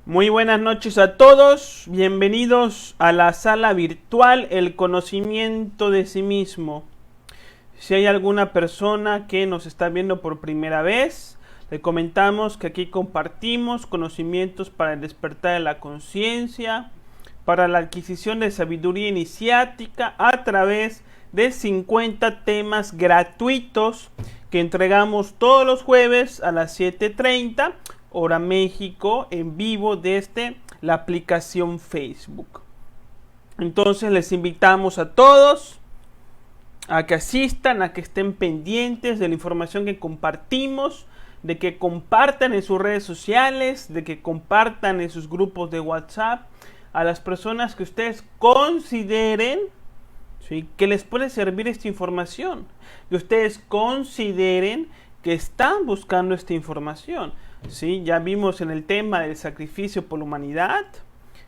Muy buenas noches a todos, bienvenidos a la sala virtual El conocimiento de sí mismo. Si hay alguna persona que nos está viendo por primera vez, le comentamos que aquí compartimos conocimientos para el despertar de la conciencia, para la adquisición de sabiduría iniciática a través de 50 temas gratuitos que entregamos todos los jueves a las 7:30 hora México en vivo desde la aplicación Facebook. Entonces les invitamos a todos a que asistan, a que estén pendientes de la información que compartimos, de que compartan en sus redes sociales, de que compartan en sus grupos de WhatsApp a las personas que ustedes consideren, ¿sí?, que les puede servir esta información, que ustedes consideren que están buscando esta información. ¿Sí? Ya vimos en el tema del sacrificio por la humanidad,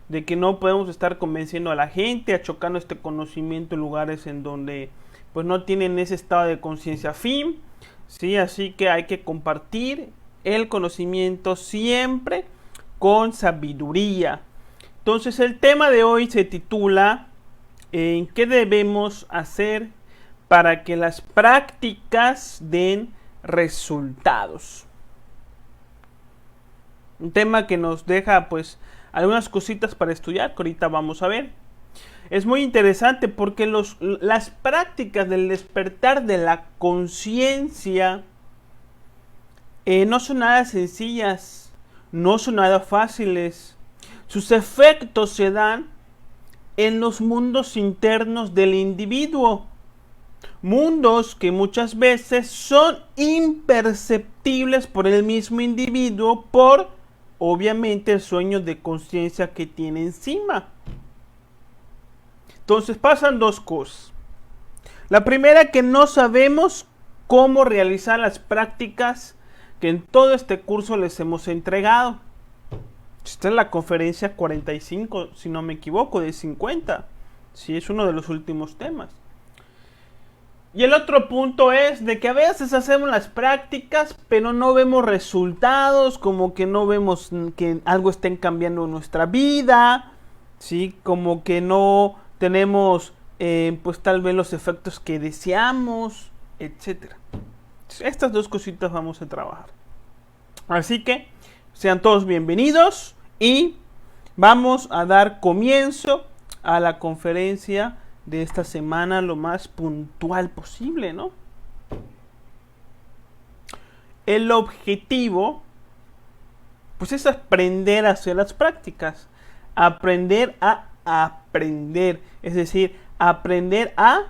de que no podemos estar convenciendo a la gente, achocando este conocimiento en lugares en donde pues no tienen ese estado de conciencia afín, ¿sí? Así que hay que compartir el conocimiento siempre con sabiduría. Entonces el tema de hoy se titula ¿en qué debemos hacer para que las prácticas den resultados? Un tema que nos deja pues algunas cositas para estudiar que ahorita vamos a ver. Es muy interesante porque las prácticas del despertar de la conciencia no son nada sencillas, no son nada fáciles. Sus efectos se dan en los mundos internos del individuo. Mundos que muchas veces son imperceptibles por el mismo individuo por obviamente el sueño de conciencia que tiene encima. Entonces pasan dos cosas. La primera, que no sabemos cómo realizar las prácticas que en todo este curso les hemos entregado. Esta es la conferencia 45, si no me equivoco, de 50. Sí, es uno de los últimos temas. Y el otro punto es de que a veces hacemos las prácticas, pero no vemos resultados, como que no vemos que algo esté cambiando en nuestra vida, ¿sí? Como que no tenemos, pues tal vez los efectos que deseamos, etc. Estas dos cositas vamos a trabajar. Así que sean todos bienvenidos y vamos a dar comienzo a la conferencia de esta semana lo más puntual posible, ¿no? El objetivo pues es aprender a hacer las prácticas, aprender a aprender, es decir, aprender a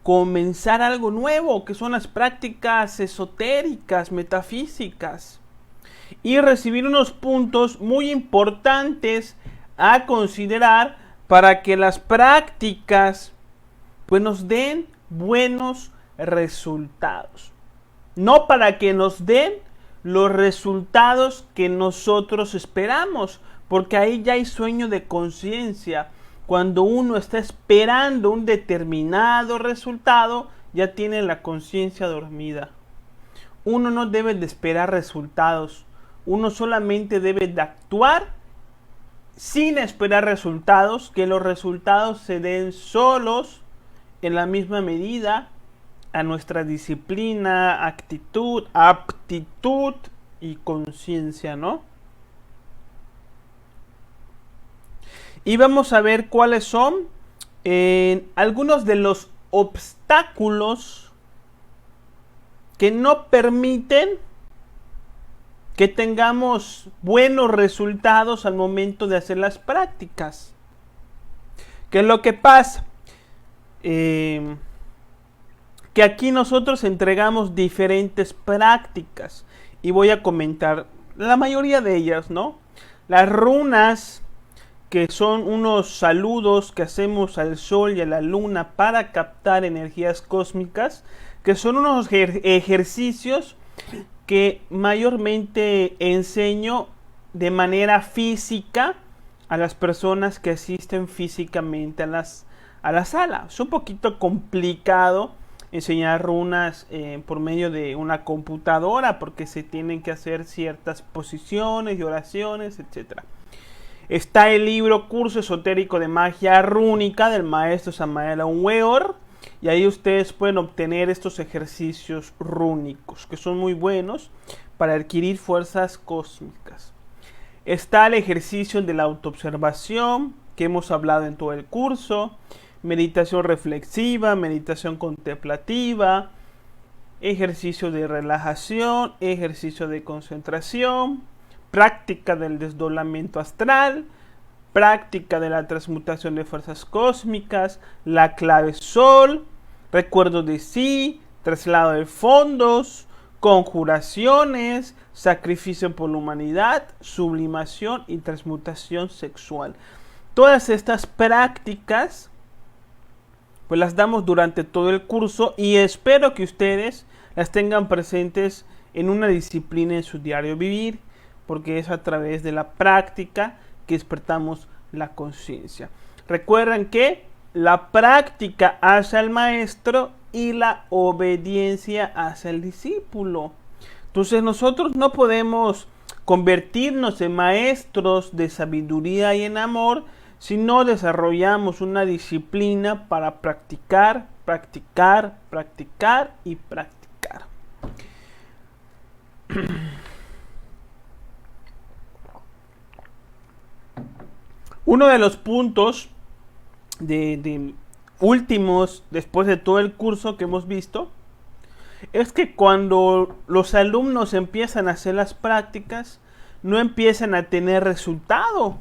comenzar algo nuevo, que son las prácticas esotéricas, metafísicas, y recibir unos puntos muy importantes a considerar para que las prácticas pues nos den buenos resultados. No para que nos den los resultados que nosotros esperamos, porque ahí ya hay sueño de conciencia. Cuando uno está esperando un determinado resultado, ya tiene la conciencia dormida. Uno no debe de esperar resultados, uno solamente debe de actuar sin esperar resultados, que los resultados se den solos en la misma medida a nuestra disciplina, actitud, aptitud y conciencia, ¿no? Y vamos a ver cuáles son algunos de los obstáculos que no permiten que tengamos buenos resultados al momento de hacer las prácticas. ¿Qué es lo que pasa? Que aquí nosotros entregamos diferentes prácticas y voy a comentar la mayoría de ellas, ¿no? Las runas, que son unos saludos que hacemos al sol y a la luna para captar energías cósmicas, que son unos ejercicios que mayormente enseño de manera física a las personas que asisten físicamente a la sala. Es un poquito complicado enseñar runas por medio de una computadora porque se tienen que hacer ciertas posiciones y oraciones, etc. Está el libro Curso Esotérico de Magia Rúnica del maestro Samael Aun Weor. Y ahí ustedes pueden obtener estos ejercicios rúnicos, que son muy buenos para adquirir fuerzas cósmicas. Está el ejercicio de la autoobservación, que hemos hablado en todo el curso. Meditación reflexiva, meditación contemplativa, ejercicio de relajación, ejercicio de concentración, práctica del desdoblamiento astral, práctica de la transmutación de fuerzas cósmicas, la clave sol, recuerdo de sí, traslado de fondos, conjuraciones, sacrificio por la humanidad, sublimación y transmutación sexual. Todas estas prácticas pues las damos durante todo el curso y espero que ustedes las tengan presentes en una disciplina en su diario vivir, porque es a través de la práctica que despertamos la conciencia. Recuerden que la práctica hace al maestro y la obediencia hace al discípulo. Entonces nosotros no podemos convertirnos en maestros de sabiduría y en amor si no desarrollamos una disciplina para practicar, practicar, practicar y practicar. Uno de los puntos de últimos, después de todo el curso que hemos visto, es que cuando los alumnos empiezan a hacer las prácticas, no empiezan a tener resultado.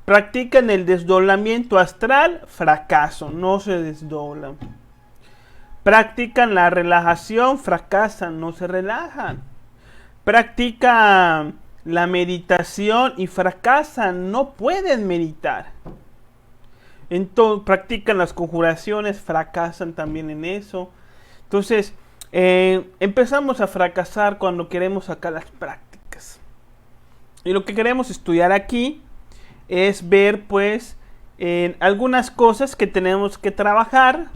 Practican el desdoblamiento astral, fracaso, no se desdoblan. Practican la relajación, fracasan, no se relajan. Practican la meditación y fracasan, no pueden meditar. Entonces practican las conjuraciones, fracasan también en eso. Entonces empezamos a fracasar cuando queremos sacar las prácticas. Y lo que queremos estudiar aquí es ver pues algunas cosas que tenemos que trabajar,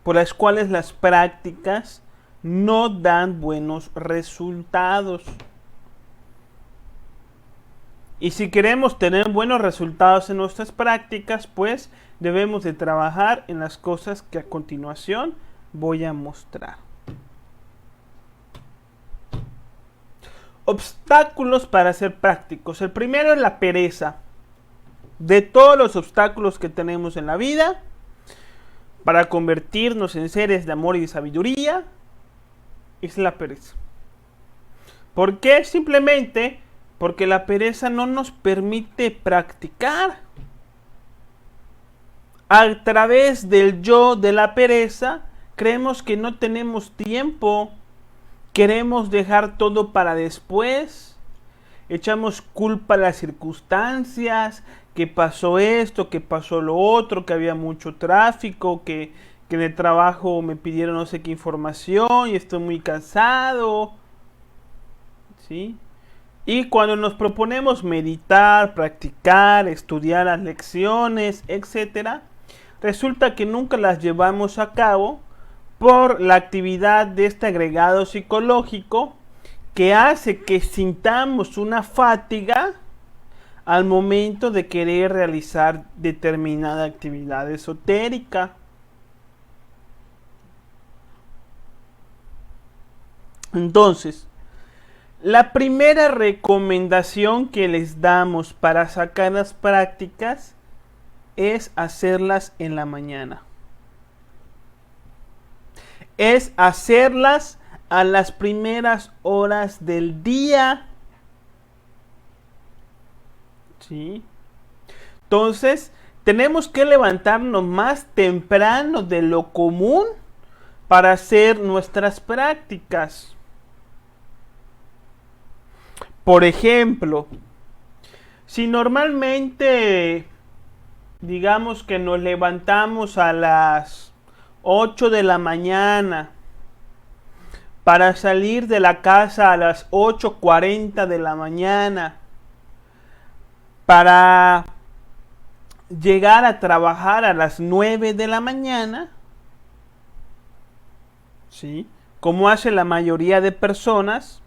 por las cuales las prácticas no dan buenos resultados. Y si queremos tener buenos resultados en nuestras prácticas, pues debemos de trabajar en las cosas que a continuación voy a mostrar. Obstáculos para ser prácticos. El primero es la pereza. De todos los obstáculos que tenemos en la vida, para convertirnos en seres de amor y de sabiduría, es la pereza. ¿Por qué? Simplemente porque la pereza no nos permite practicar. A través del yo de la pereza, creemos que no tenemos tiempo. Queremos dejar todo para después. Echamos culpa a las circunstancias, que pasó esto, que pasó lo otro, que había mucho tráfico, que en el trabajo me pidieron no sé qué información y estoy muy cansado. ¿Sí? Y cuando nos proponemos meditar, practicar, estudiar las lecciones, etc., resulta que nunca las llevamos a cabo por la actividad de este agregado psicológico que hace que sintamos una fatiga al momento de querer realizar determinada actividad esotérica. Entonces, la primera recomendación que les damos para sacar las prácticas es hacerlas en la mañana. Es hacerlas a las primeras horas del día. ¿Sí? Entonces, tenemos que levantarnos más temprano de lo común para hacer nuestras prácticas. Por ejemplo, si normalmente, digamos que nos levantamos a las 8 de la mañana para salir de la casa a las 8:40 de la mañana, para llegar a trabajar a las 9 de la mañana, ¿sí? Como hace la mayoría de personas,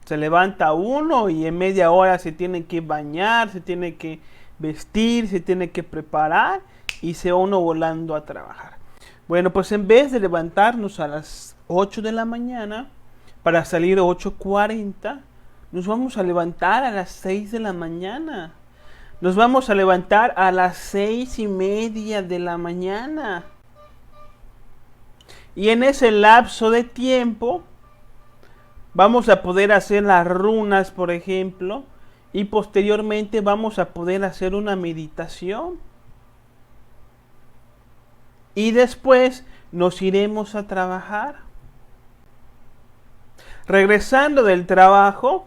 Se levanta uno y en media hora se tiene que bañar, se tiene que vestir, se tiene que preparar y se va uno volando a trabajar. Bueno, pues en vez de levantarnos a las 8 de la mañana para salir a 8:40, nos vamos a levantar a las 6 de la mañana. Nos vamos a levantar a las 6:30 de la mañana. Y en ese lapso de tiempo vamos a poder hacer las runas, por ejemplo, y posteriormente vamos a poder hacer una meditación. Y después nos iremos a trabajar. Regresando del trabajo,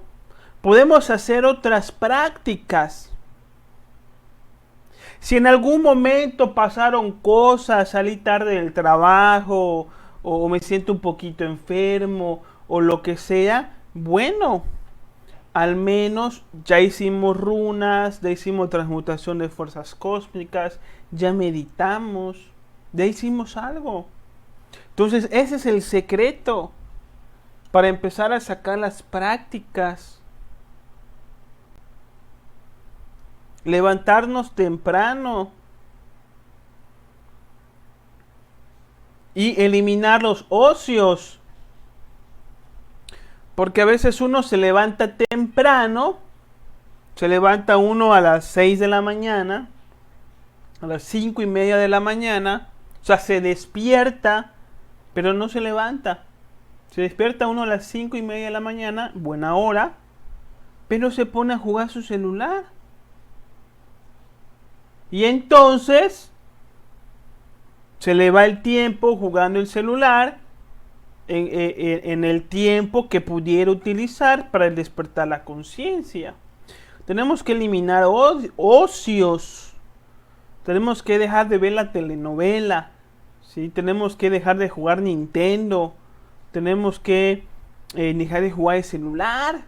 podemos hacer otras prácticas. Si en algún momento pasaron cosas, salí tarde del trabajo, o me siento un poquito enfermo, o lo que sea, bueno, al menos ya hicimos runas, ya hicimos transmutación de fuerzas cósmicas, ya meditamos, ya hicimos algo. Entonces ese es el secreto para empezar a sacar las prácticas. Levantarnos temprano y eliminar los ocios. Porque a veces uno se levanta temprano, se levanta uno a las 6 de la mañana, a las 5:30 de la mañana, o sea, se despierta, pero no se levanta. Se despierta uno a las 5:30 de la mañana, buena hora, pero se pone a jugar su celular. Y entonces se le va el tiempo jugando el celular en el tiempo que pudiera utilizar para despertar la conciencia. Tenemos que eliminar ocios. Tenemos que dejar de ver la telenovela. ¿Sí? Tenemos que dejar de jugar Nintendo. Tenemos que dejar de jugar el celular.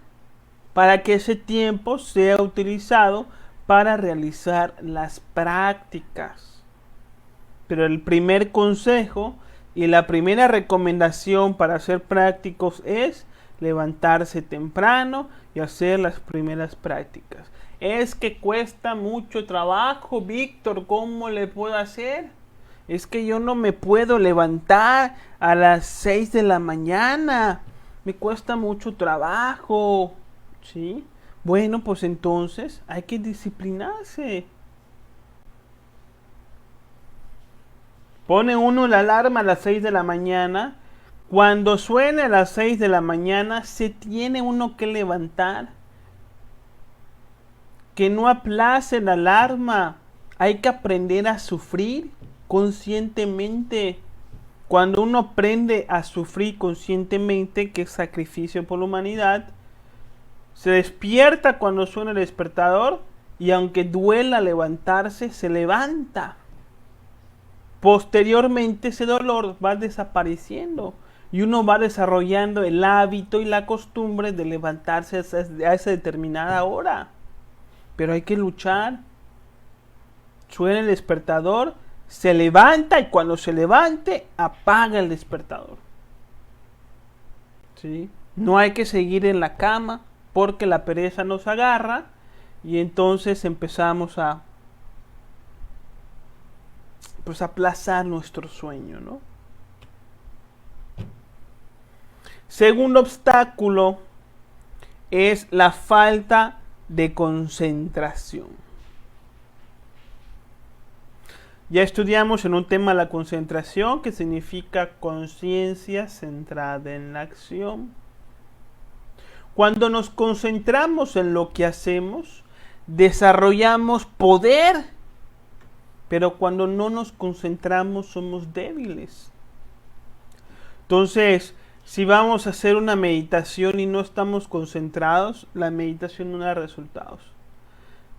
Para que ese tiempo sea utilizado para realizar las prácticas. Pero el primer consejo y la primera recomendación para ser prácticos es levantarse temprano y hacer las primeras prácticas. Es que cuesta mucho trabajo, Víctor, ¿cómo le puedo hacer? Es que yo no me puedo levantar a las 6 de la mañana. Me cuesta mucho trabajo. ¿Sí? Bueno, pues entonces hay que disciplinarse. Pone uno la alarma a las 6 de la mañana. Cuando suene a las 6 de la mañana, se tiene uno que levantar. Que no aplace la alarma. Hay que aprender a sufrir conscientemente. Cuando uno aprende a sufrir conscientemente, que es sacrificio por la humanidad, se despierta cuando suena el despertador y aunque duela levantarse, se levanta. Posteriormente ese dolor va desapareciendo y uno va desarrollando el hábito y la costumbre de levantarse a esa determinada hora. Pero hay que luchar. Suena el despertador, se levanta y cuando se levante apaga el despertador. ¿Sí? No hay que seguir en la cama porque la pereza nos agarra y entonces empezamos a aplazar nuestro sueño, ¿no? Segundo obstáculo es la falta de concentración. Ya estudiamos en un tema la concentración, que significa conciencia centrada en la acción. Cuando nos concentramos en lo que hacemos, desarrollamos poder. Pero cuando no nos concentramos somos débiles. Entonces, si vamos a hacer una meditación y no estamos concentrados, la meditación no da resultados.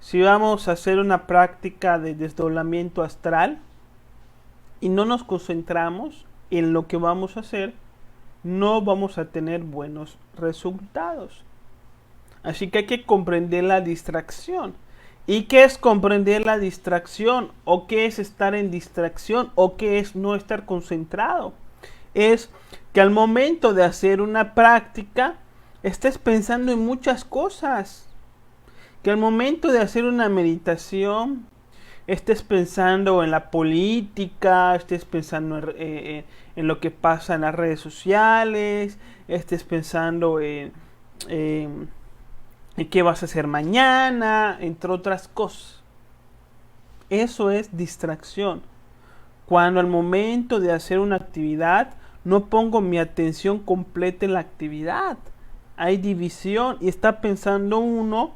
Si vamos a hacer una práctica de desdoblamiento astral y no nos concentramos en lo que vamos a hacer, no vamos a tener buenos resultados. Así que hay que comprender la distracción. ¿Y qué es comprender la distracción? ¿O qué es estar en distracción? ¿O qué es no estar concentrado? Es que al momento de hacer una práctica, estés pensando en muchas cosas. Que al momento de hacer una meditación estés pensando en la política, estés pensando en lo que pasa en las redes sociales, estés pensando en qué vas a hacer mañana, entre otras cosas. Eso es distracción. Cuando al momento de hacer una actividad no pongo mi atención completa en la actividad. Hay división y está pensando uno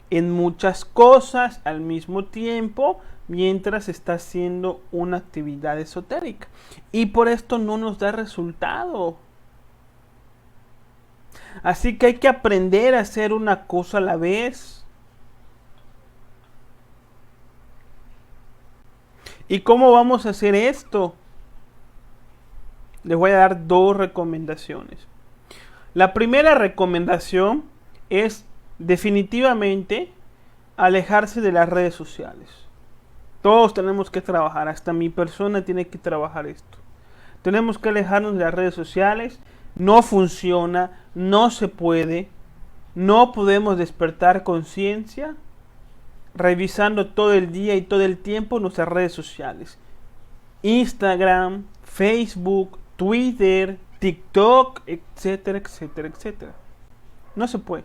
en muchas cosas al mismo tiempo mientras está haciendo una actividad esotérica. Y por esto no nos da resultado. Así que hay que aprender a hacer una cosa a la vez. ¿Y cómo vamos a hacer esto? Les voy a dar dos recomendaciones. La primera recomendación es definitivamente alejarse de las redes sociales. Todos tenemos que trabajar, hasta mi persona tiene que trabajar esto. Tenemos que alejarnos de las redes sociales. No funciona, no se puede, no podemos despertar conciencia revisando todo el día y todo el tiempo nuestras redes sociales. Instagram, Facebook, Twitter, TikTok, etcétera, etcétera, etcétera. No se puede.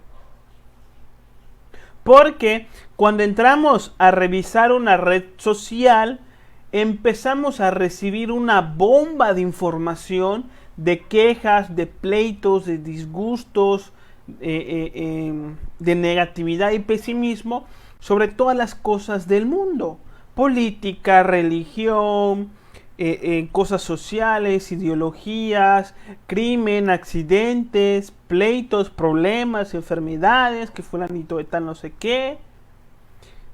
Porque cuando entramos a revisar una red social, empezamos a recibir una bomba de información, de quejas, de pleitos, de disgustos, de negatividad y pesimismo sobre todas las cosas del mundo. Política, religión, cosas sociales, ideologías, crimen, accidentes, pleitos, problemas, enfermedades, que fulanito de tal no sé qué,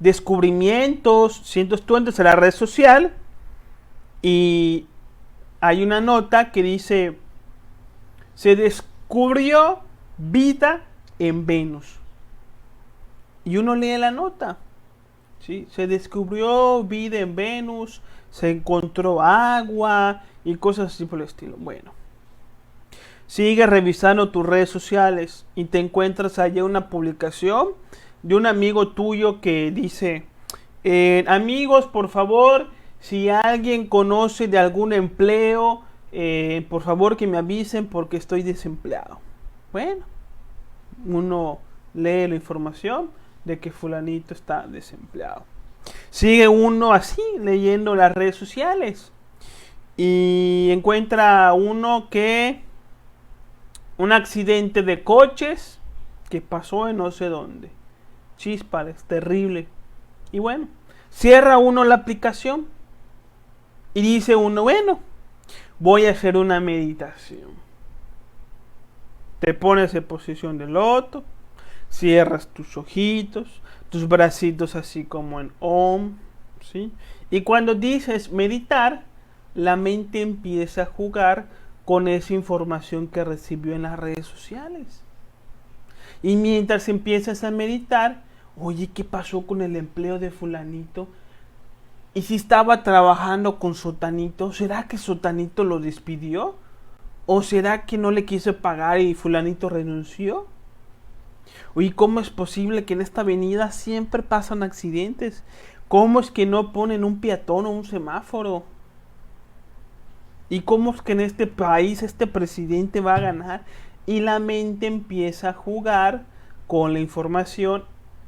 descubrimientos. Sientes tú entras a la red social y hay una nota que dice: se descubrió vida en Venus. Y uno lee la nota. ¿Sí? Se descubrió vida en Venus, se encontró agua y cosas así por el estilo. Bueno, sigue revisando tus redes sociales y te encuentras allá una publicación de un amigo tuyo que dice: amigos, por favor, si alguien conoce de algún empleo, por favor que me avisen porque estoy desempleado. Bueno, uno lee la información de que fulanito está desempleado. Sigue uno así leyendo las redes sociales y encuentra uno que un accidente de coches que pasó en no sé dónde. Chispas, terrible. Y bueno, cierra uno la aplicación y dice uno: bueno, voy a hacer una meditación. Te pones en posición de loto, cierras tus ojitos, tus bracitos así como en Om, ¿sí? Y cuando dices meditar, la mente empieza a jugar con esa información que recibió en las redes sociales. Y mientras empiezas a meditar, oye, ¿qué pasó con el empleo de fulanito? ¿Y si estaba trabajando con sotanito? ¿Será que sotanito lo despidió? ¿O será que no le quiso pagar y fulanito renunció? Oye, ¿cómo es posible que en esta avenida siempre pasan accidentes? ¿Cómo es que no ponen un peatón o un semáforo? ¿Y cómo es que en este país este presidente va a ganar? Y la mente empieza a jugar con la información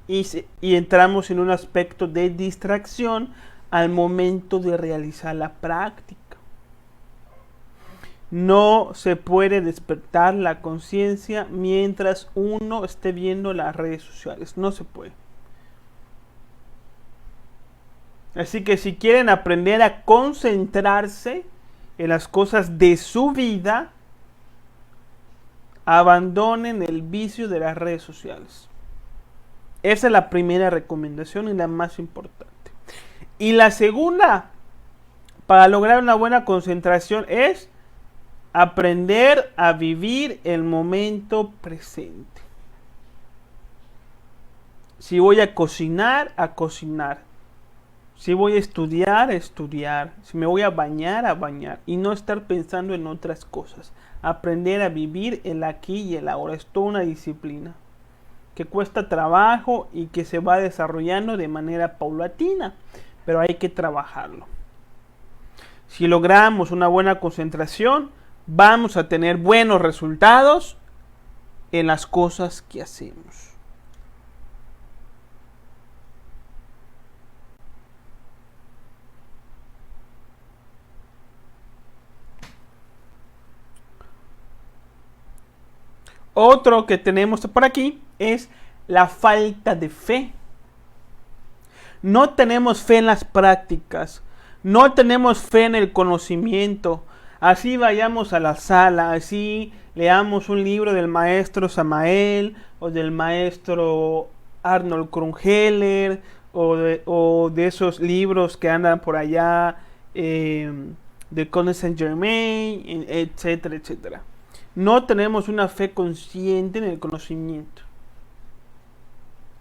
y entramos en un aspecto de distracción al momento de realizar la práctica. No se puede despertar la conciencia mientras uno esté viendo las redes sociales. No se puede. Así que si quieren aprender a concentrarse en las cosas de su vida, abandonen el vicio de las redes sociales. Esa es la primera recomendación y la más importante. Y la segunda, para lograr una buena concentración, es aprender a vivir el momento presente. Si voy a cocinar, a cocinar. Si voy a estudiar, a estudiar. Si me voy a bañar. Y no estar pensando en otras cosas. Aprender a vivir el aquí y el ahora. Es toda una disciplina que cuesta trabajo y que se va desarrollando de manera paulatina. Pero hay que trabajarlo. Si logramos una buena concentración, vamos a tener buenos resultados en las cosas que hacemos. Otro que tenemos por aquí es la falta de fe. No tenemos fe en las prácticas, no tenemos fe en el conocimiento. Así vayamos a la sala, así leamos un libro del maestro Samael o del maestro Arnold Krumheller o de esos libros que andan por allá de Conde Saint Germain, etcétera, etcétera. No tenemos una fe consciente en el conocimiento.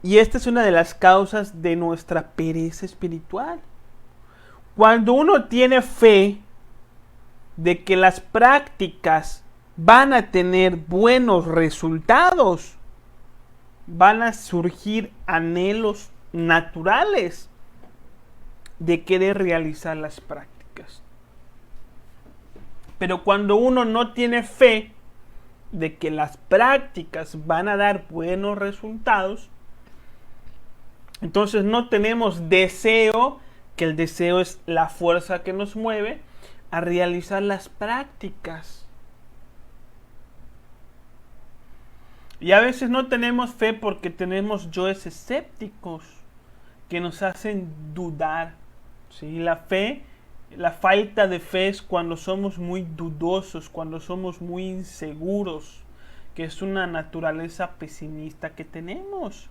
Y esta es una de las causas de nuestra pereza espiritual. Cuando uno tiene fe de que las prácticas van a tener buenos resultados, van a surgir anhelos naturales de querer realizar las prácticas. Pero cuando uno no tiene fe de que las prácticas van a dar buenos resultados, entonces no tenemos deseo, que el deseo es la fuerza que nos mueve a realizar las prácticas. Y a veces no tenemos fe porque tenemos yoes escépticos que nos hacen dudar. ¿Sí? La falta de fe es cuando somos muy dudosos, cuando somos muy inseguros, que es una naturaleza pesimista que tenemos.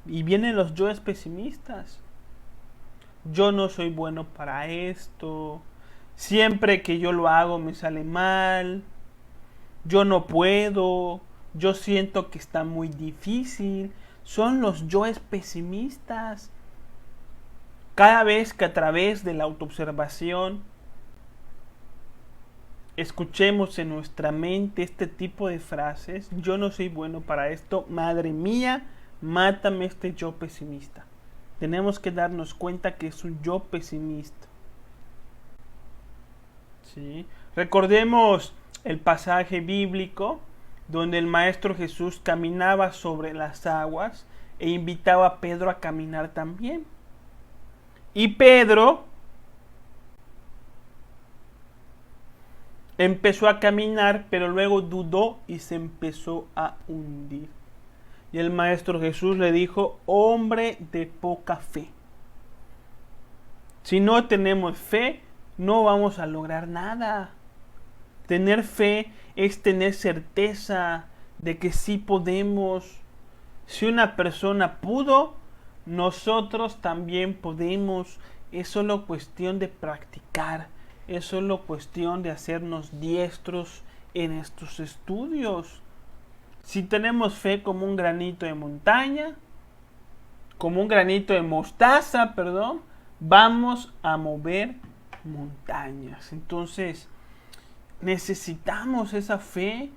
Y vienen los yoes pesimistas. Yo no soy bueno para esto. Siempre que yo lo hago me sale mal. Yo no puedo. Yo siento que está muy difícil. Son los yoes pesimistas. Cada vez que a través de la autoobservación escuchemos en nuestra mente este tipo de frases: yo no soy bueno para esto, madre mía, mátame este yo pesimista. Tenemos que darnos cuenta que es un yo pesimista. ¿Sí? Recordemos el pasaje bíblico donde el Maestro Jesús caminaba sobre las aguas e invitaba a Pedro a caminar también. Y Pedro empezó a caminar, pero luego dudó y se empezó a hundir. Y el Maestro Jesús le dijo: hombre de poca fe. Si no tenemos fe, no vamos a lograr nada. Tener fe es tener certeza de que sí podemos. Si una persona pudo, nosotros también podemos. Es solo cuestión de practicar. Es solo cuestión de hacernos diestros en estos estudios. Si tenemos fe como un granito de montaña, como un granito de mostaza, perdón, vamos a mover montañas. Entonces, necesitamos esa fe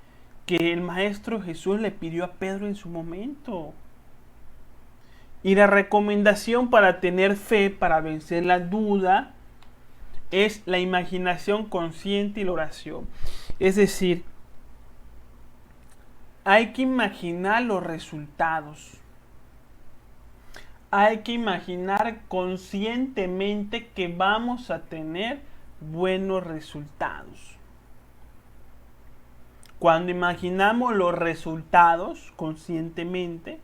que el Maestro Jesús le pidió a Pedro en su momento. Y la recomendación para tener fe, para vencer la duda, es la imaginación consciente y la oración. Es decir, hay que imaginar los resultados. Hay que imaginar conscientemente que vamos a tener buenos resultados. Cuando imaginamos los resultados conscientemente,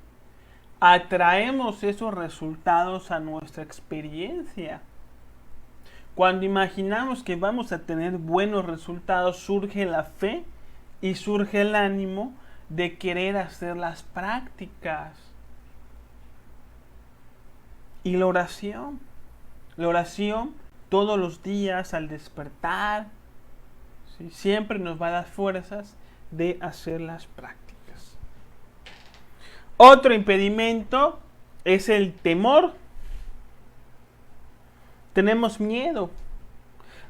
atraemos esos resultados a nuestra experiencia. Cuando imaginamos que vamos a tener buenos resultados, surge la fe y surge el ánimo de querer hacer las prácticas. Y la oración todos los días al despertar, ¿sí? Siempre nos va a dar fuerzas de hacer las prácticas. Otro impedimento es el temor. Tenemos miedo.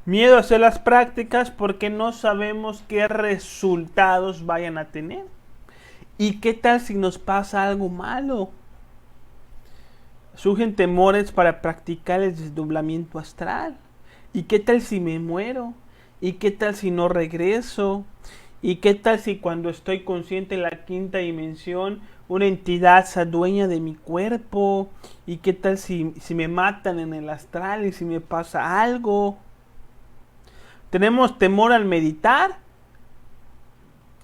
Miedo a hacer las prácticas porque no sabemos qué resultados vayan a tener. ¿Y qué tal si nos pasa algo malo? Surgen temores para practicar el desdoblamiento astral. ¿Y qué tal si me muero? ¿Y qué tal si no regreso? ¿Y qué tal si cuando estoy consciente en la quinta dimensión una entidad se adueña de mi cuerpo? ¿Y qué tal si me matan en el astral y si me pasa algo? Tenemos temor al meditar.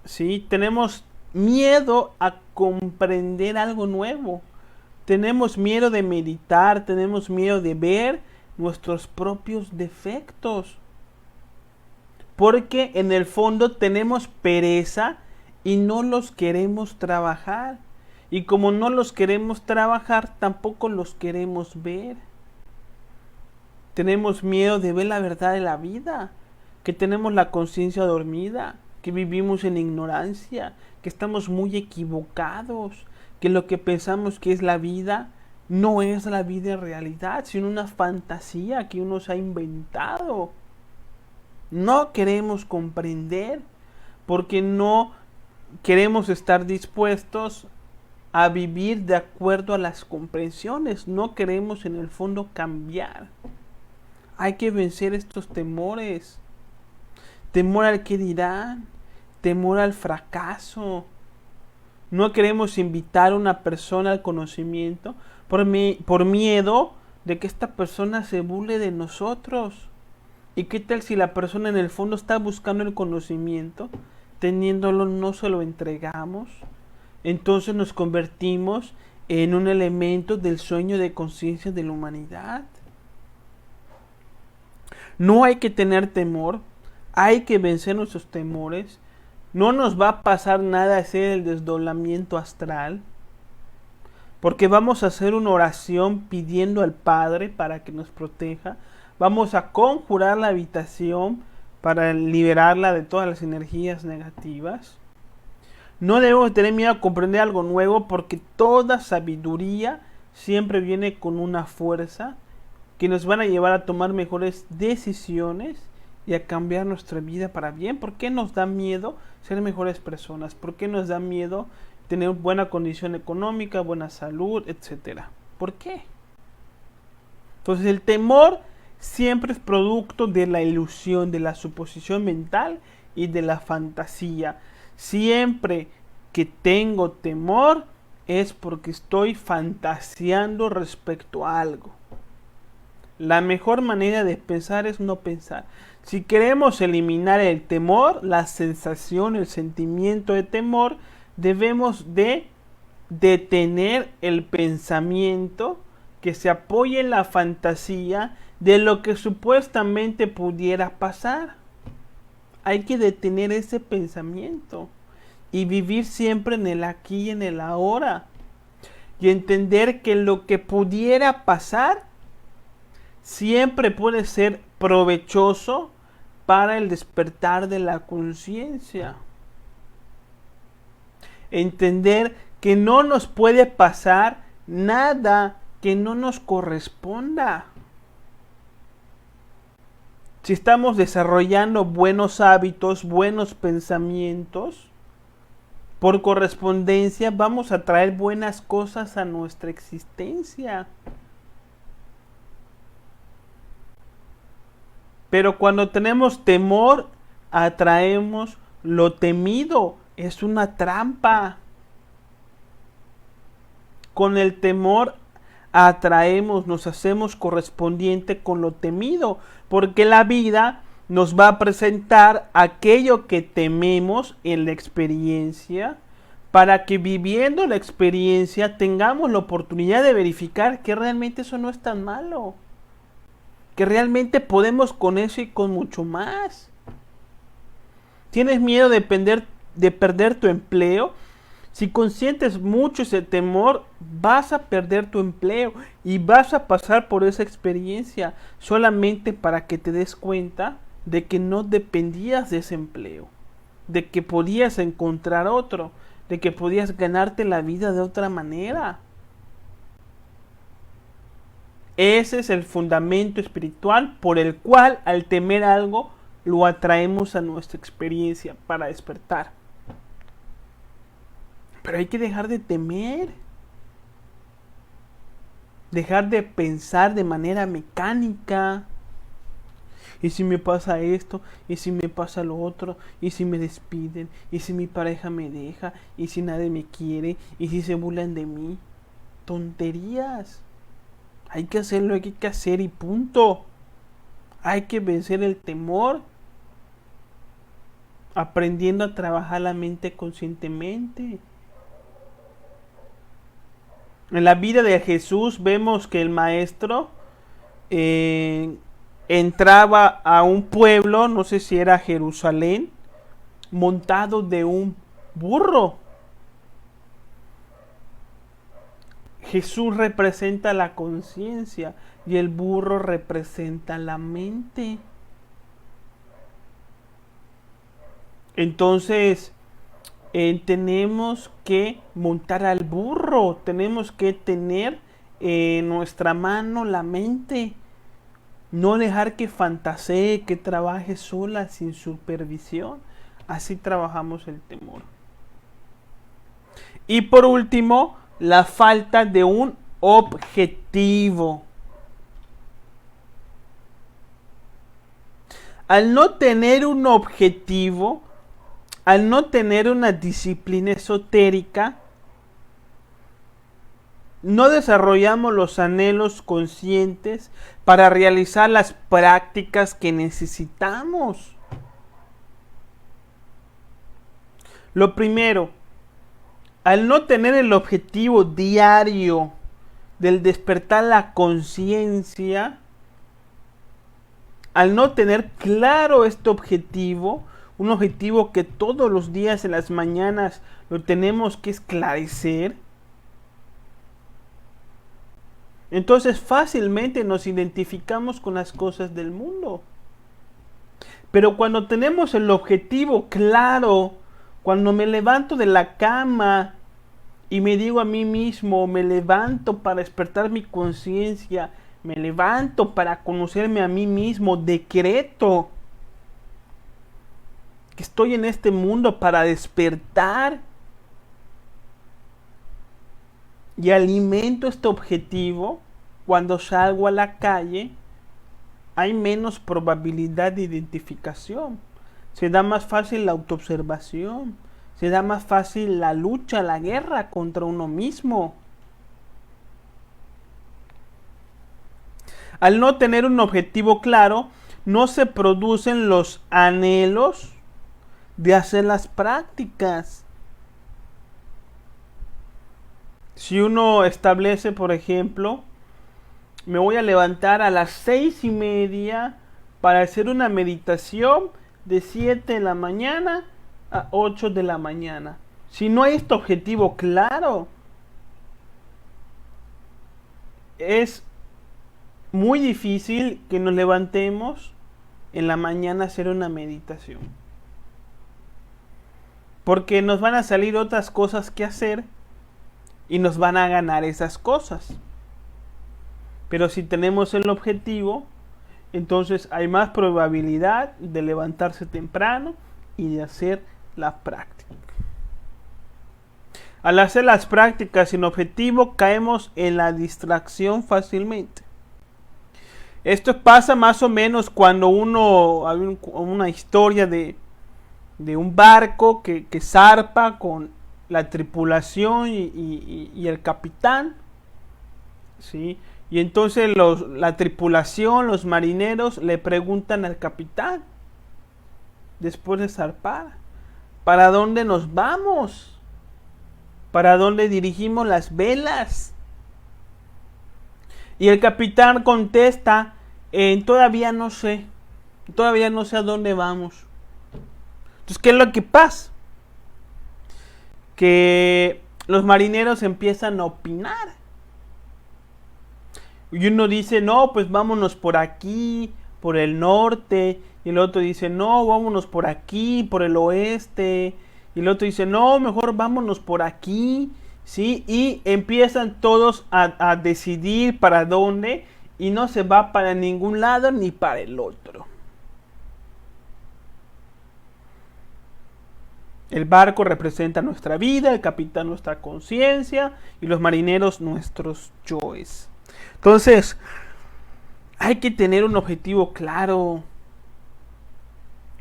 ¿Sí? Tenemos miedo a comprender algo nuevo. Tenemos miedo de meditar, tenemos miedo de ver nuestros propios defectos. Porque en el fondo tenemos pereza y no los queremos trabajar. Y como no los queremos trabajar, tampoco los queremos ver. Tenemos miedo de ver la verdad de la vida, que tenemos la conciencia dormida, que vivimos en ignorancia, que estamos muy equivocados, que lo que pensamos que es la vida no es la vida en realidad, sino una fantasía que uno se ha inventado. No queremos comprender porque no queremos estar dispuestos a vivir de acuerdo a las comprensiones. No queremos en el fondo cambiar. Hay que vencer estos temores. Temor al que dirán, temor al fracaso. No queremos invitar a una persona al conocimiento por miedo de que esta persona se burle de nosotros. ¿Y qué tal si la persona en el fondo está buscando el conocimiento, teniéndolo no se lo entregamos? Entonces nos convertimos en un elemento del sueño de conciencia de la humanidad. No hay que tener temor, hay que vencer nuestros temores. No nos va a pasar nada hacer el desdoblamiento astral, porque vamos a hacer una oración pidiendo al Padre para que nos proteja. Vamos a conjurar la habitación para liberarla de todas las energías negativas. No debemos tener miedo a comprender algo nuevo porque toda sabiduría siempre viene con una fuerza que nos van a llevar a tomar mejores decisiones y a cambiar nuestra vida para bien. ¿Por qué nos da miedo ser mejores personas? ¿Por qué nos da miedo tener buena condición económica, buena salud, etcétera? ¿Por qué? Entonces el temor siempre es producto de la ilusión, de la suposición mental y de la fantasía. Siempre que tengo temor es porque estoy fantaseando respecto a algo. La mejor manera de pensar es no pensar. Si queremos eliminar el temor, la sensación, el sentimiento de temor, debemos de detener el pensamiento que se apoye en la fantasía de lo que supuestamente pudiera pasar. Hay que detener ese pensamiento y vivir siempre en el aquí y en el ahora. Y entender que lo que pudiera pasar siempre puede ser provechoso para el despertar de la conciencia. Entender que no nos puede pasar nada que no nos corresponda. Si estamos desarrollando buenos hábitos, buenos pensamientos, por correspondencia vamos a traer buenas cosas a nuestra existencia. Pero cuando tenemos temor, atraemos lo temido. Es una trampa. Con el temor atraemos, nos hacemos correspondiente con lo temido, porque la vida nos va a presentar aquello que tememos en la experiencia, para que viviendo la experiencia tengamos la oportunidad de verificar que realmente eso no es tan malo, que realmente podemos con eso y con mucho más. ¿Tienes miedo de perder tu empleo? Si consientes mucho ese temor, vas a perder tu empleo y vas a pasar por esa experiencia solamente para que te des cuenta de que no dependías de ese empleo, de que podías encontrar otro, de que podías ganarte la vida de otra manera. Ese es el fundamento espiritual por el cual al temer algo lo atraemos a nuestra experiencia para despertar. Pero hay que dejar de temer. Dejar de pensar de manera mecánica. ¿Y si me pasa esto? ¿Y si me pasa lo otro? ¿Y si me despiden? ¿Y si mi pareja me deja? ¿Y si nadie me quiere? ¿Y si se burlan de mí? Tonterías. Hay que hacer lo que hay que hacer y punto. Hay que vencer el temor. Aprendiendo a trabajar la mente conscientemente. En la vida de Jesús vemos que el maestro entraba a un pueblo, no sé si era Jerusalén, montado de un burro. Jesús representa la conciencia y el burro representa la mente. Entonces, tenemos que montar al burro, tenemos que tener en nuestra mano la mente, no dejar que fantasee, que trabaje sola sin supervisión. Así trabajamos el temor. Y por último, la falta de un objetivo. Al no tener un objetivo, al no tener una disciplina esotérica, no desarrollamos los anhelos conscientes para realizar las prácticas que necesitamos. Lo primero, al no tener el objetivo diario del despertar la conciencia, al no tener claro este objetivo, un objetivo que todos los días en las mañanas lo tenemos que esclarecer, entonces fácilmente nos identificamos con las cosas del mundo. Pero cuando tenemos el objetivo claro, cuando me levanto de la cama y me digo a mí mismo, me levanto para despertar mi conciencia, me levanto para conocerme a mí mismo, decreto que estoy en este mundo para despertar y alimento este objetivo, cuando salgo a la calle hay menos probabilidad de identificación. Se da más fácil la autoobservación, se da más fácil la lucha, la guerra contra uno mismo. Al no tener un objetivo claro, no se producen los anhelos de hacer las prácticas. Si uno establece, por ejemplo, me voy a levantar a las 6:30 para hacer una meditación de 7 de la mañana a 8 de la mañana. Si no hay este objetivo claro, es muy difícil que nos levantemos en la mañana a hacer una meditación. Porque nos van a salir otras cosas que hacer y nos van a ganar esas cosas. Pero si tenemos el objetivo, entonces hay más probabilidad de levantarse temprano y de hacer la práctica. Al hacer las prácticas sin objetivo, caemos en la distracción fácilmente. Esto pasa más o menos cuando hay una historia de un barco que zarpa con la tripulación y el capitán, ¿sí? Y entonces la tripulación, los marineros, le preguntan al capitán, después de zarpar, ¿para dónde nos vamos? ¿Para dónde dirigimos las velas? Y el capitán contesta, todavía no sé a dónde vamos. Entonces, ¿qué es lo que pasa? Que los marineros empiezan a opinar. Y uno dice, no, pues vámonos por aquí, por el norte. Y el otro dice, no, vámonos por aquí, por el oeste. Y el otro dice, no, mejor vámonos por aquí, ¿sí? Y empiezan todos a decidir para dónde. y no se va para ningún lado ni para el otro. El barco representa nuestra vida, el capitán nuestra conciencia y los marineros nuestros yoes. Entonces, hay que tener un objetivo claro. O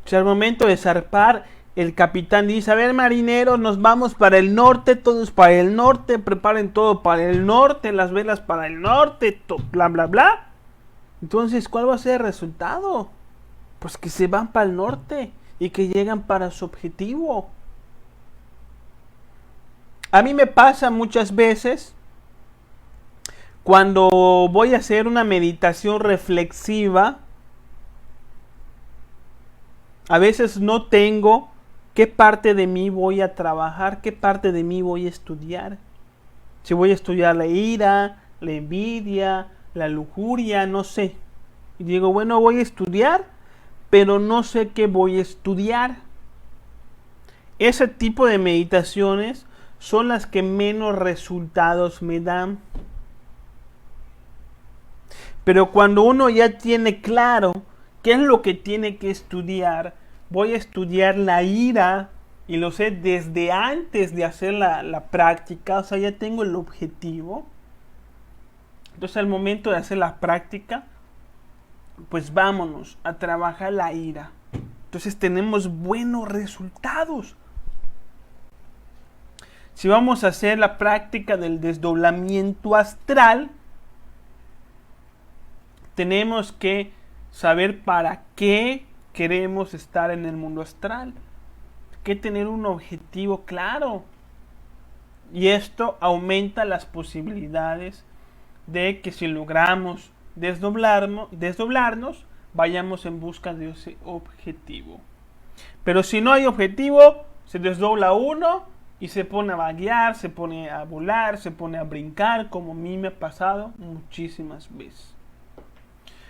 sea, al momento de zarpar, el capitán dice: a ver, marineros, nos vamos para el norte, todos para el norte, preparen todo para el norte, las velas para el norte, bla, bla, bla. Entonces, ¿cuál va a ser el resultado? Pues que se van para el norte y que llegan para su objetivo. A mí me pasa muchas veces cuando voy a hacer una meditación reflexiva. A veces no tengo qué parte de mí voy a trabajar, qué parte de mí voy a estudiar. Si voy a estudiar la ira, la envidia, la lujuria, no sé. Y digo, bueno, voy a estudiar, pero no sé qué voy a estudiar. Ese tipo de meditaciones son las que menos resultados me dan. Pero cuando uno ya tiene claro qué es lo que tiene que estudiar, voy a estudiar la ira y lo sé desde antes de hacer la práctica, o sea, ya tengo el objetivo. Entonces al momento de hacer la práctica, pues vámonos a trabajar la ira. Entonces tenemos buenos resultados. Si vamos a hacer la práctica del desdoblamiento astral, tenemos que saber para qué queremos estar en el mundo astral. Hay que tener un objetivo claro. Y esto aumenta las posibilidades de que si logramos desdoblarnos, vayamos en busca de ese objetivo. Pero si no hay objetivo, se desdobla uno y se pone a vaguear, se pone a volar, se pone a brincar, como a mí me ha pasado muchísimas veces.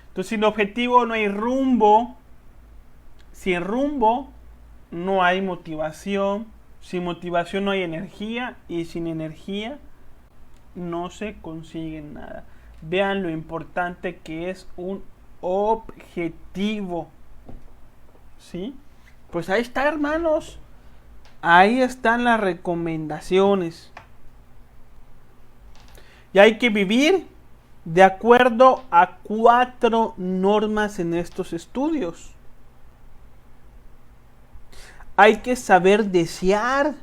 Entonces, sin objetivo no hay rumbo. Sin rumbo no hay motivación. Sin motivación no hay energía. Y sin energía no se consigue nada. Vean lo importante que es un objetivo. ¿Sí? Pues ahí está, hermanos. Ahí están las recomendaciones. Y hay que vivir de acuerdo a 4 normas en estos estudios. Hay que saber desear.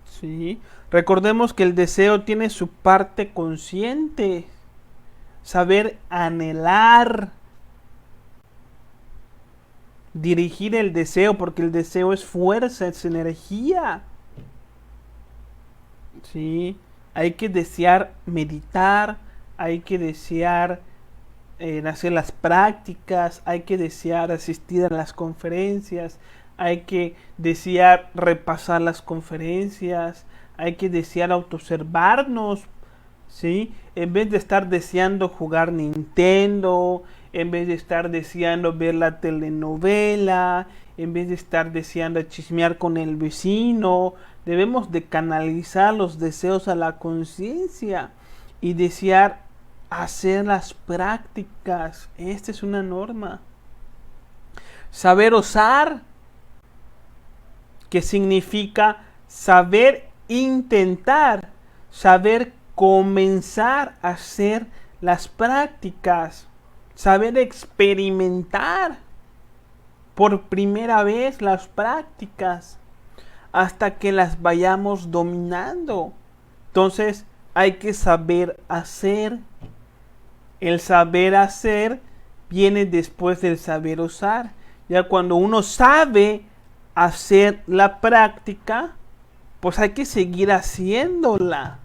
¿Sí? Recordemos que el deseo tiene su parte consciente. Saber anhelar. Dirigir el deseo, porque el deseo es fuerza, es energía. ¿Sí? Hay que desear meditar, hay que desear hacer las prácticas, hay que desear asistir a las conferencias, hay que desear repasar las conferencias, hay que desear autoobservarnos, ¿sí? En vez de estar deseando jugar Nintendo, en vez de estar deseando ver la telenovela, en vez de estar deseando chismear con el vecino, debemos de canalizar los deseos a la conciencia y desear hacer las prácticas. Esta es una norma. Saber osar, que significa saber intentar, saber comenzar a hacer las prácticas, saber experimentar por primera vez las prácticas hasta que las vayamos dominando. Entonces hay que saber hacer. El saber hacer viene después del saber usar. Ya cuando uno sabe hacer la práctica, pues hay que seguir haciéndola.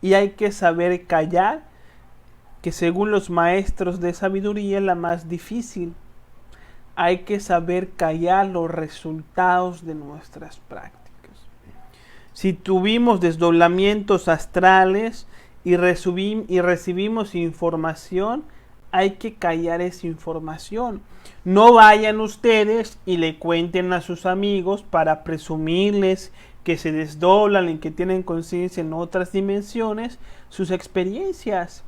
Y hay que saber callar, que según los maestros de sabiduría es la más difícil. Hay que saber callar los resultados de nuestras prácticas. Si tuvimos desdoblamientos astrales y recibimos información, hay que callar esa información. No vayan ustedes y le cuenten a sus amigos para presumirles que se desdoblan y que tienen conciencia en otras dimensiones, sus experiencias.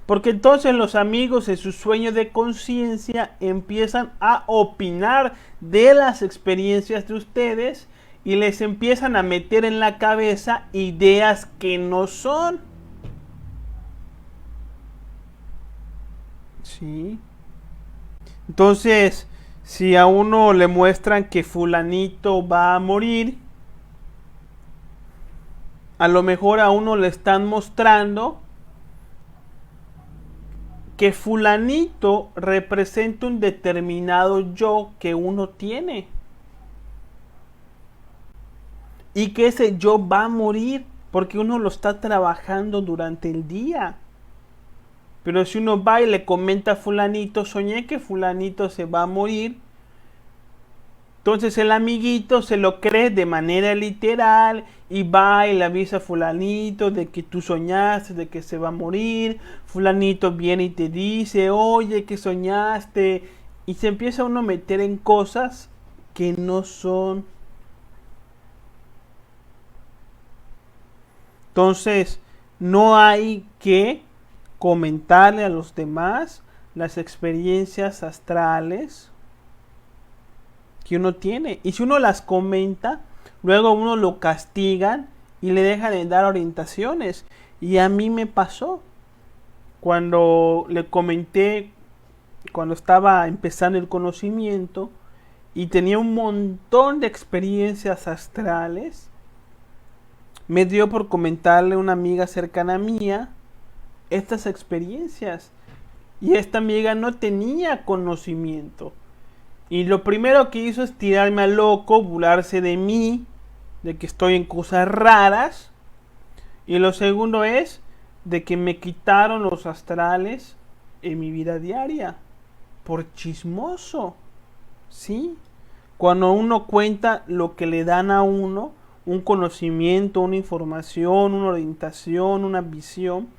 Porque entonces los amigos en su sueño de conciencia empiezan a opinar de las experiencias de ustedes y les empiezan a meter en la cabeza ideas que no son. Sí. Entonces, si a uno le muestran que fulanito va a morir, a lo mejor a uno le están mostrando que fulanito representa un determinado yo que uno tiene. Y que ese yo va a morir porque uno lo está trabajando durante el día. Pero si uno va y le comenta a fulanito, soñé que fulanito se va a morir, entonces el amiguito se lo cree de manera literal y va y le avisa a fulanito de que tú soñaste, de que se va a morir. Fulanito viene y te dice, oye, que soñaste. Y se empieza uno a meter en cosas que no son. Entonces, no hay que comentarle a los demás las experiencias astrales que uno tiene. Y si uno las comenta, luego uno lo castigan y le dejan de dar orientaciones. Y a mí me pasó. Cuando le comenté, cuando estaba empezando el conocimiento y tenía un montón de experiencias astrales, me dio por comentarle a una amiga cercana mía estas experiencias. Y esta amiga no tenía conocimiento. Y lo primero que hizo es tirarme a loco, burlarse de mí, de que estoy en cosas raras. Y lo segundo es de que me quitaron los astrales en mi vida diaria. Por chismoso. ¿Sí? Cuando uno cuenta lo que le dan a uno, un conocimiento, una información, una orientación, una visión,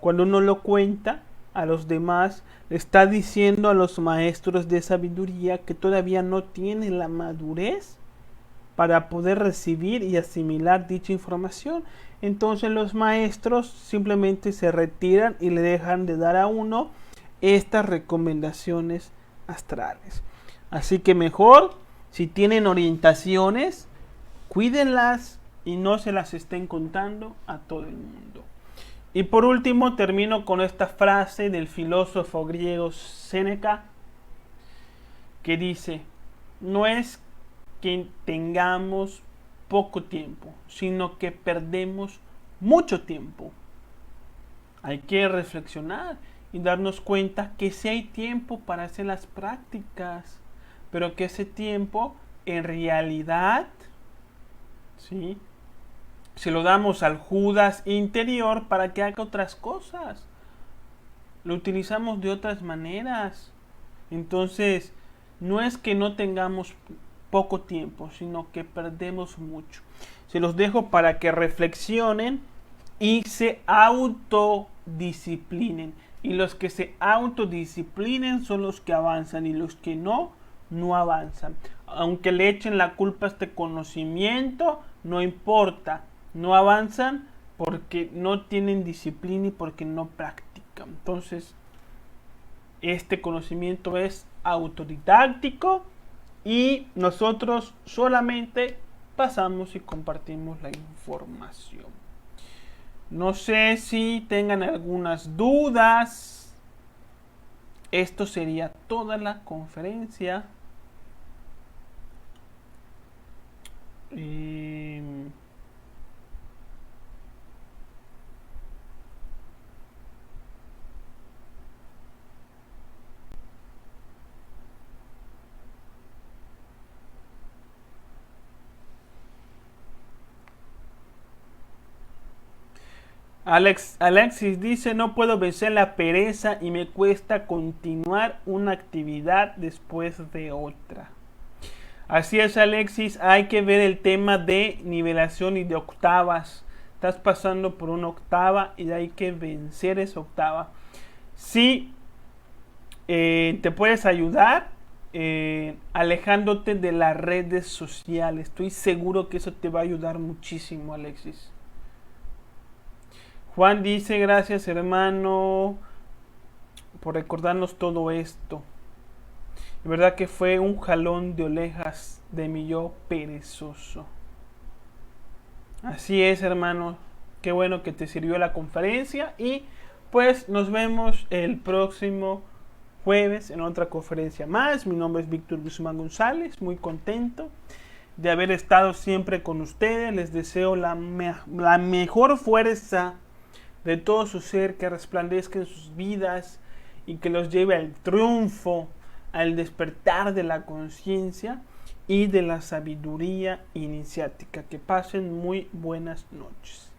cuando uno lo cuenta a los demás, le está diciendo a los maestros de sabiduría que todavía no tienen la madurez para poder recibir y asimilar dicha información. Entonces los maestros simplemente se retiran y le dejan de dar a uno estas recomendaciones astrales. Así que mejor, si tienen orientaciones, cuídenlas y no se las estén contando a todo el mundo. Y por último termino con esta frase del filósofo griego Séneca, que dice: no es que tengamos poco tiempo, sino que perdemos mucho tiempo. Hay que reflexionar y darnos cuenta que sí hay tiempo para hacer las prácticas, pero que ese tiempo en realidad, ¿sí?, se lo damos al Judas interior para que haga otras cosas. Lo utilizamos de otras maneras. Entonces, no es que no tengamos poco tiempo, sino que perdemos mucho. Se los dejo para que reflexionen y se autodisciplinen. Y los que se autodisciplinen son los que avanzan, y los que no, no avanzan. Aunque le echen la culpa a este conocimiento, no importa. No avanzan porque no tienen disciplina y porque no practican. Entonces, este conocimiento es autodidáctico y nosotros solamente pasamos y compartimos la información. No sé si tengan algunas dudas. Esto sería toda la conferencia. Alexis dice: no puedo vencer la pereza y me cuesta continuar una actividad después de otra. Así es, Alexis, hay que ver el tema de nivelación y de octavas. Estás pasando por una octava y hay que vencer esa octava. Si te puedes ayudar, alejándote de las redes sociales. Estoy seguro que eso te va a ayudar muchísimo, Alexis. Juan dice, gracias hermano por recordarnos todo esto. De verdad que fue un jalón de orejas de mi yo perezoso. Así es, hermano. Qué bueno que te sirvió la conferencia. Y pues nos vemos el próximo jueves en otra conferencia más. Mi nombre es Víctor Guzmán González. Muy contento de haber estado siempre con ustedes. Les deseo la mejor fuerza de todo su ser, que resplandezca en sus vidas y que los lleve al triunfo, al despertar de la conciencia y de la sabiduría iniciática. Que pasen muy buenas noches.